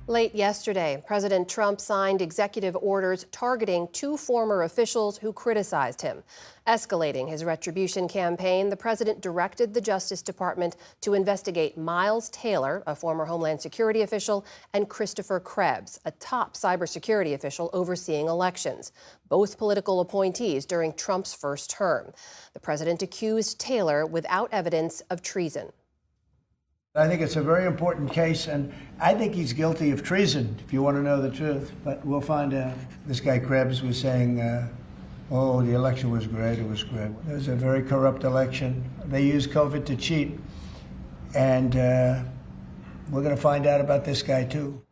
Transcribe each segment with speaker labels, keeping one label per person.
Speaker 1: Late yesterday, President Trump signed executive orders targeting two former officials who criticized him. Escalating his retribution campaign, the president directed the Justice Department to investigate Miles Taylor, a former Homeland Security official, and Christopher Krebs, a top cybersecurity official overseeing elections, both political appointees during Trump's first term. The president accused Taylor without evidence of treason.
Speaker 2: I think it's a very important case, and I think he's guilty of treason, if you want to know the truth. But we'll find out. This guy Krebs was saying, oh, the election was great, it was great. It was a very corrupt election. They used COVID to cheat. And we're going to find out about this guy, too.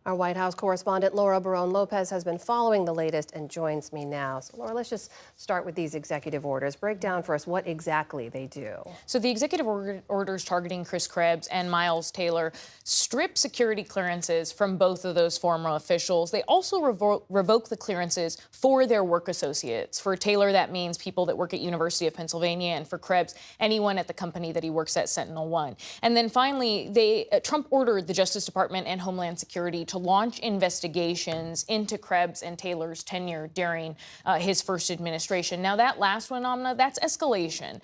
Speaker 1: Our White House correspondent Laura Barrón-López has been following the latest and joins me now. So, Laura, let's just start with these executive orders. Break down for us what exactly they do.
Speaker 3: So the executive orders targeting Chris Krebs and Miles Taylor strip security clearances from both of those former officials. They also revoke the clearances for their work associates. For Taylor, that means people that work at University of Pennsylvania, and for Krebs, anyone at the company that he works at, SentinelOne. And then finally, Trump ordered the Justice Department and Homeland Security to launch investigations into Krebs and Taylor's tenure during his first administration. Now, that last one, Amna, that's escalation.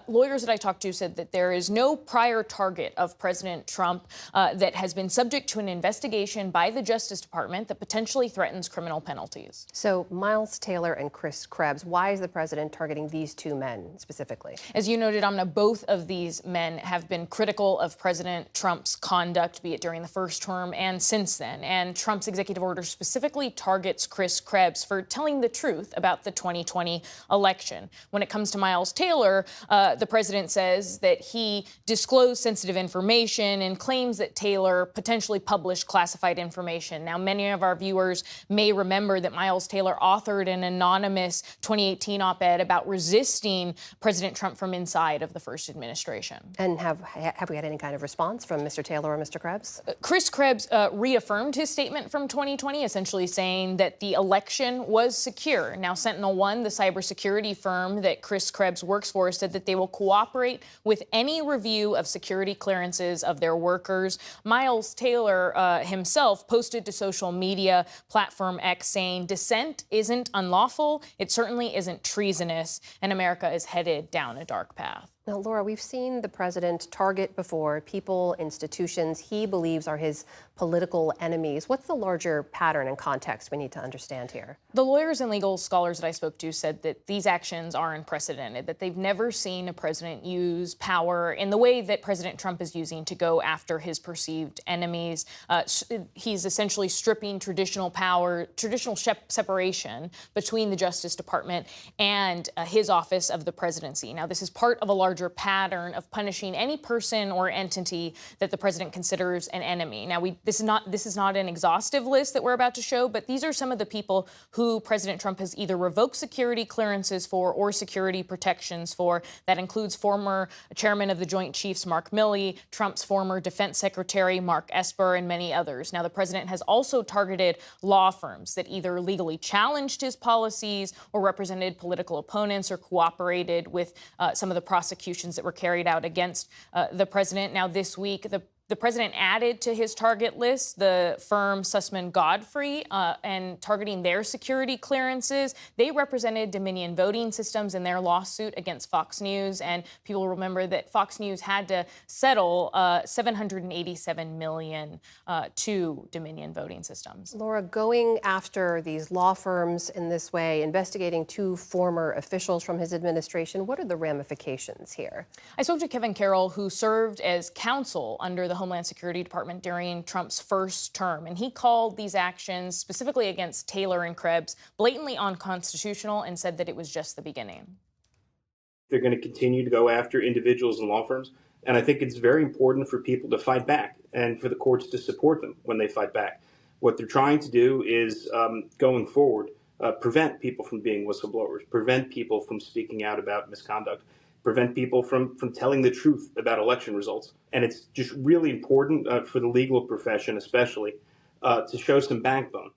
Speaker 3: Lawyers that I talked to said that there is no prior target of President Trump that has been subject to an investigation by the Justice Department that potentially threatens criminal penalties.
Speaker 1: So Miles Taylor and Chris Krebs, why is the president targeting these two men specifically?
Speaker 3: As you noted, Amna, both of these men have been critical of President Trump's conduct, be it during the first term and since then. And Trump's executive order specifically targets Chris Krebs for telling the truth about the 2020 election. When it comes to Miles Taylor, the president says that he disclosed sensitive information and claims that Taylor potentially published classified information. Now, many of our viewers may remember that Miles Taylor authored an anonymous 2018 op-ed about resisting President Trump from inside of the first administration.
Speaker 1: And have we had any kind of response from Mr. Taylor or Mr. Krebs?
Speaker 3: Chris Krebs reaffirmed his statement from 2020, essentially saying that the election was secure. Now, SentinelOne, the cybersecurity firm that Chris Krebs works for, said that they will cooperate with any review of security clearances of their workers. Miles Taylor himself posted to social media platform X saying, "Dissent isn't unlawful, it certainly isn't treasonous, and America is headed down a dark path."
Speaker 1: Now, Laura, we've seen the president target before people, institutions he believes are his political enemies. What's the larger pattern and context we need to understand here?
Speaker 3: The lawyers and legal scholars that I spoke to said that these actions are unprecedented, that they've never seen a president use power in the way that President Trump is using to go after his perceived enemies. He's essentially stripping traditional power, traditional separation between the Justice Department and his office of the presidency. Now, this is part of a larger pattern of punishing any person or entity that the president considers an enemy. Now, this is not an exhaustive list that we're about to show, but these are some of the people who President Trump has either revoked security clearances for or security protections for. That includes former chairman of the Joint Chiefs, Mark Milley, Trump's former defense secretary, Mark Esper, and many others. Now, the president has also targeted law firms that either legally challenged his policies or represented political opponents or cooperated with some of the prosecutions that were carried out against the president. Now, this week, the president added to his target list the firm Sussman Godfrey and targeting their security clearances. They represented Dominion voting systems in their lawsuit against Fox News. And people remember that Fox News had to settle $787 million to Dominion voting systems.
Speaker 1: Laura, going after these law firms in this way, investigating two former officials from his administration, what are the ramifications here?
Speaker 3: I spoke to Kevin Carroll, who served as counsel under the Homeland Security Department during Trump's first term, and he called these actions, specifically against Taylor and Krebs, blatantly unconstitutional and said that it was just the beginning.
Speaker 4: They're going to continue to go after individuals and law firms, and I think it's very important for people to fight back and for the courts to support them when they fight back. What they're trying to do is, going forward, prevent people from being whistleblowers, prevent people from speaking out about misconduct, prevent people from telling the truth about election results. And it's just really important for the legal profession, especially, to show some backbone.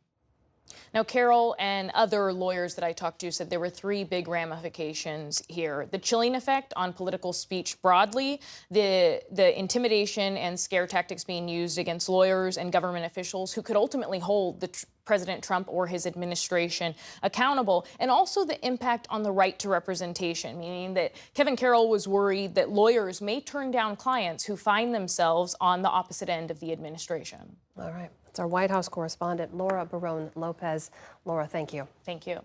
Speaker 3: Now, Carol and other lawyers that I talked to said there were three big ramifications here: the chilling effect on political speech broadly, the intimidation and scare tactics being used against lawyers and government officials who could ultimately hold President Trump or his administration accountable, and also the impact on the right to representation, meaning that Kevin Carroll was worried that lawyers may turn down clients who find themselves on the opposite end of the administration.
Speaker 1: All right. It's our White House correspondent, Laura Barrón-López. Laura, thank you.
Speaker 3: Thank you.